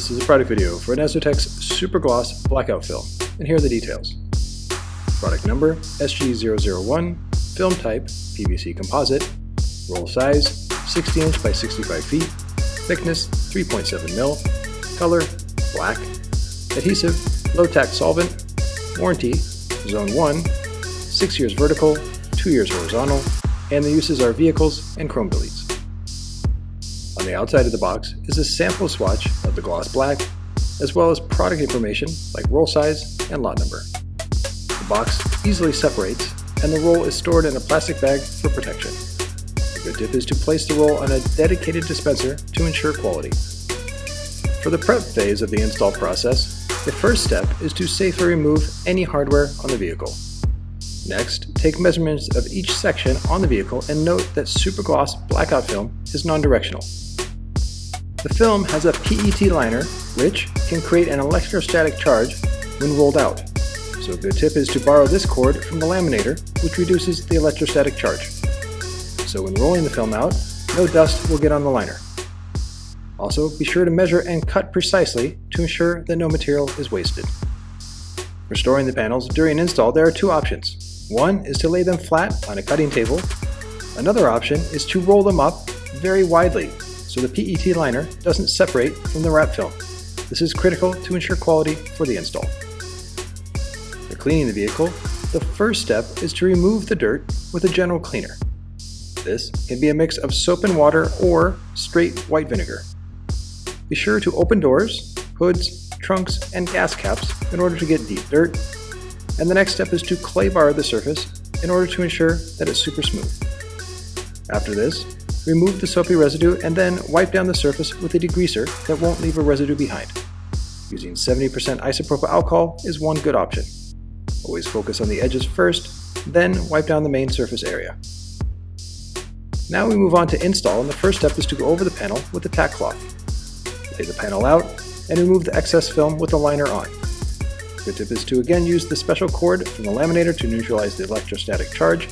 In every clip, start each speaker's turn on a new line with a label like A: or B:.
A: This is a product video for Inozetek's Super Gloss Blackout Film, and here are the details. Product number SG001, film type PVC composite, roll size 60 inch by 65 feet, thickness 3.7 mil, color black, adhesive low tack solvent, warranty zone 1, 6 years vertical, 2 years horizontal, and the uses are vehicles and chrome deletes. On the outside of the box is a sample swatch of the gloss black, as well as product information like roll size and lot number. The box easily separates, and the roll is stored in a plastic bag for protection. A good tip is to place the roll on a dedicated dispenser to ensure quality. For the prep phase of the install process, the first step is to safely remove any hardware on the vehicle. Next, take measurements of each section on the vehicle and note that Super Gloss Blackout Film is non-directional. The film has a PET liner, which can create an electrostatic charge when rolled out. So a good tip is to borrow this cord from the laminator, which reduces the electrostatic charge. So when rolling the film out, no dust will get on the liner. Also, be sure to measure and cut precisely to ensure that no material is wasted. For storing the panels during install, there are two options. One is to lay them flat on a cutting table. Another option is to roll them up very widely so the PET liner doesn't separate from the wrap film. This is critical to ensure quality for the install. For cleaning the vehicle, the first step is to remove the dirt with a general cleaner. This can be a mix of soap and water or straight white vinegar. Be sure to open doors, hoods, trunks, and gas caps in order to get deep dirt. And the next step is to clay bar the surface in order to ensure that it's super smooth. After this, remove the soapy residue and then wipe down the surface with a degreaser that won't leave a residue behind. Using 70% isopropyl alcohol is one good option. Always focus on the edges first, then wipe down the main surface area. Now we move on to install, and the first step is to go over the panel with a tack cloth. Lay the panel out and remove the excess film with the liner on. The tip is to again use the special cord from the laminator to neutralize the electrostatic charge.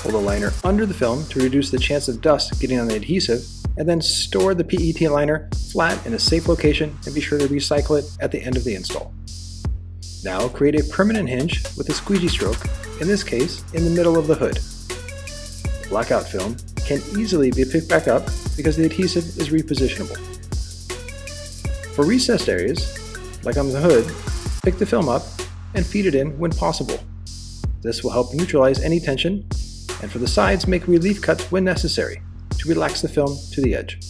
A: Hold the liner under the film to reduce the chance of dust getting on the adhesive, and then store the PET liner flat in a safe location and be sure to recycle it at the end of the install. Now create a permanent hinge with a squeegee stroke, in this case in the middle of the hood. The blackout film can easily be picked back up because the adhesive is repositionable. For recessed areas, like on the hood, pick the film up and feed it in when possible. This will help neutralize any tension, and for the sides, make relief cuts when necessary to relax the film to the edge.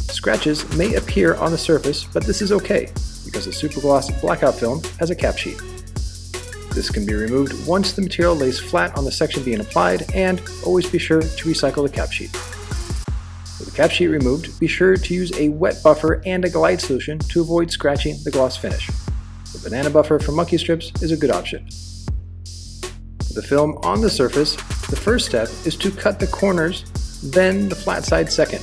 A: Scratches may appear on the surface, but this is okay because the Super Gloss Blackout Film has a cap sheet. This can be removed once the material lays flat on the section being applied, and always be sure to recycle the cap sheet. With the cap sheet removed, be sure to use a wet buffer and a glide solution to avoid scratching the gloss finish. The banana buffer from monkey strips is a good option. With the film on the surface, the first step is to cut the corners, then the flat side second.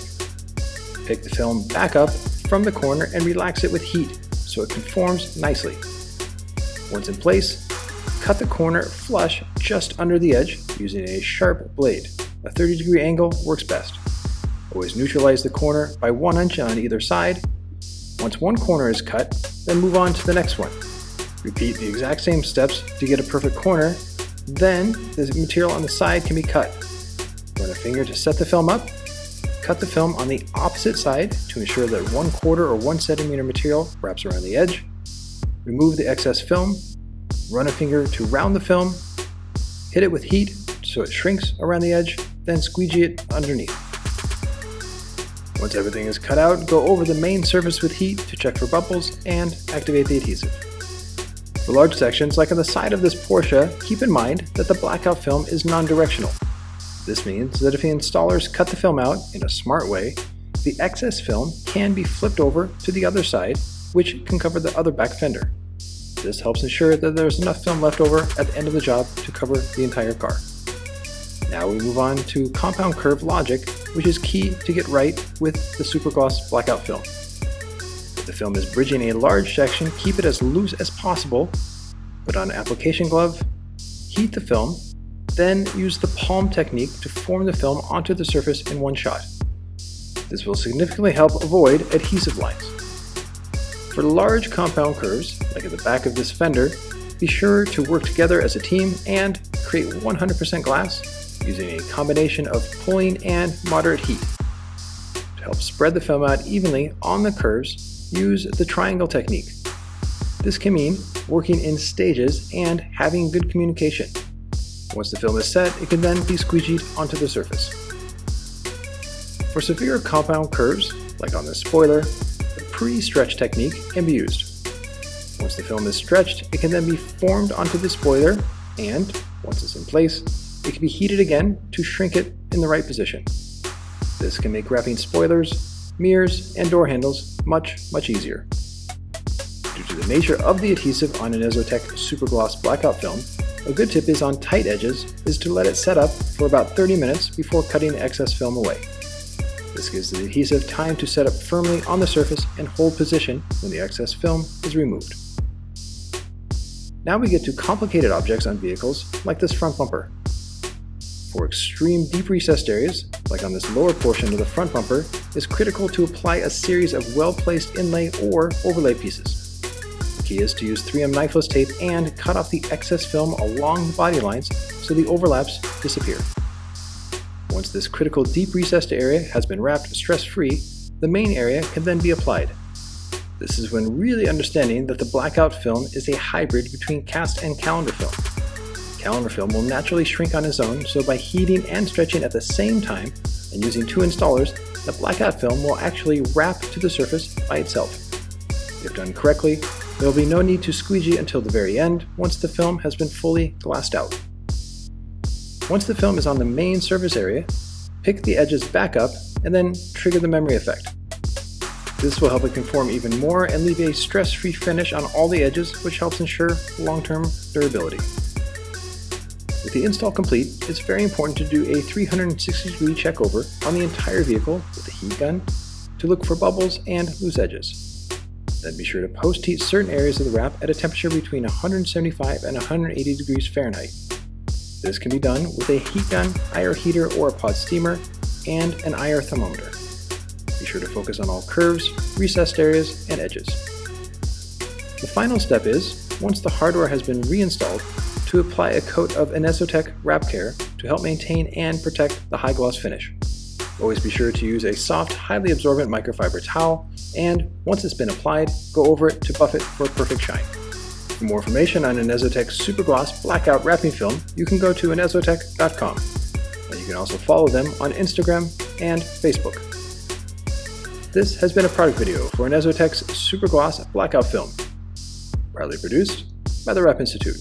A: Pick the film back up from the corner and relax it with heat so it conforms nicely. Once in place, cut the corner flush just under the edge using a sharp blade. A 30-degree angle works best. Always neutralize the corner by 1 inch on either side. Once one corner is cut, then move on to the next one. Repeat the exact same steps to get a perfect corner, then the material on the side can be cut. Run a finger to set the film up. Cut the film on the opposite side to ensure that 1/4 or 1 centimeter material wraps around the edge. Remove the excess film. Run a finger to round the film. Hit it with heat so it shrinks around the edge, then squeegee it underneath. Once everything is cut out, go over the main surface with heat to check for bubbles and activate the adhesive. For large sections, like on the side of this Porsche, keep in mind that the blackout film is non-directional. This means that if the installers cut the film out in a smart way, the excess film can be flipped over to the other side, which can cover the other back fender. This helps ensure that there's enough film left over at the end of the job to cover the entire car. Now we move on to compound curve logic, which is key to get right with the Super Gloss Blackout Film. If the film is bridging a large section, keep it as loose as possible. Put on an application glove, heat the film, then use the palm technique to form the film onto the surface in one shot. This will significantly help avoid adhesive lines. For large compound curves, like at the back of this fender, be sure to work together as a team and create 100% glass using a combination of pulling and moderate heat. To help spread the film out evenly on the curves, use the triangle technique. This can mean working in stages and having good communication. Once the film is set, it can then be squeegeed onto the surface. For severe compound curves, like on this spoiler, the pre-stretch technique can be used. Once the film is stretched, it can then be formed onto the spoiler, and once it's in place, it can be heated again to shrink it in the right position. This can make wrapping spoilers, mirrors, and door handles much easier. Due to the nature of the adhesive on an Inozetek Supergloss blackout film, a good tip is on tight edges is to let it set up for about 30 minutes before cutting the excess film away. This gives the adhesive time to set up firmly on the surface and hold position when the excess film is removed. Now we get to complicated objects on vehicles like this front bumper. For extreme deep recessed areas, like on this lower portion of the front bumper, it's critical to apply a series of well-placed inlay or overlay pieces. The key is to use 3M knifeless tape and cut off the excess film along the body lines so the overlaps disappear. Once this critical deep recessed area has been wrapped stress-free, the main area can then be applied. This is when really understanding that the blackout film is a hybrid between cast and calendar film. Calendar film will naturally shrink on its own, so by heating and stretching at the same time and using two installers, the blackout film will actually wrap to the surface by itself. If done correctly, there will be no need to squeegee until the very end once the film has been fully glassed out. Once the film is on the main surface area, pick the edges back up and then trigger the memory effect. This will help it conform even more and leave a stress-free finish on all the edges, which helps ensure long-term durability. With the install complete, it's very important to do a 360-degree checkover on the entire vehicle with a heat gun to look for bubbles and loose edges. Then be sure to post-heat certain areas of the wrap at a temperature between 175 and 180 degrees Fahrenheit. This can be done with a heat gun, IR heater, or a pod steamer, and an IR thermometer. Be sure to focus on all curves, recessed areas, and edges. The final step is, once the hardware has been reinstalled, to apply a coat of Inozetek Wrap Care to help maintain and protect the high gloss finish. Always be sure to use a soft, highly absorbent microfiber towel, and once it's been applied, go over it to buff it for a perfect shine. For more information on Inozetek Supergloss Blackout Wrapping Film, you can go to inozetek.com, and you can also follow them on Instagram and Facebook. This has been a product video for Inozetek's Supergloss Blackout Film, proudly produced by the Wrap Institute.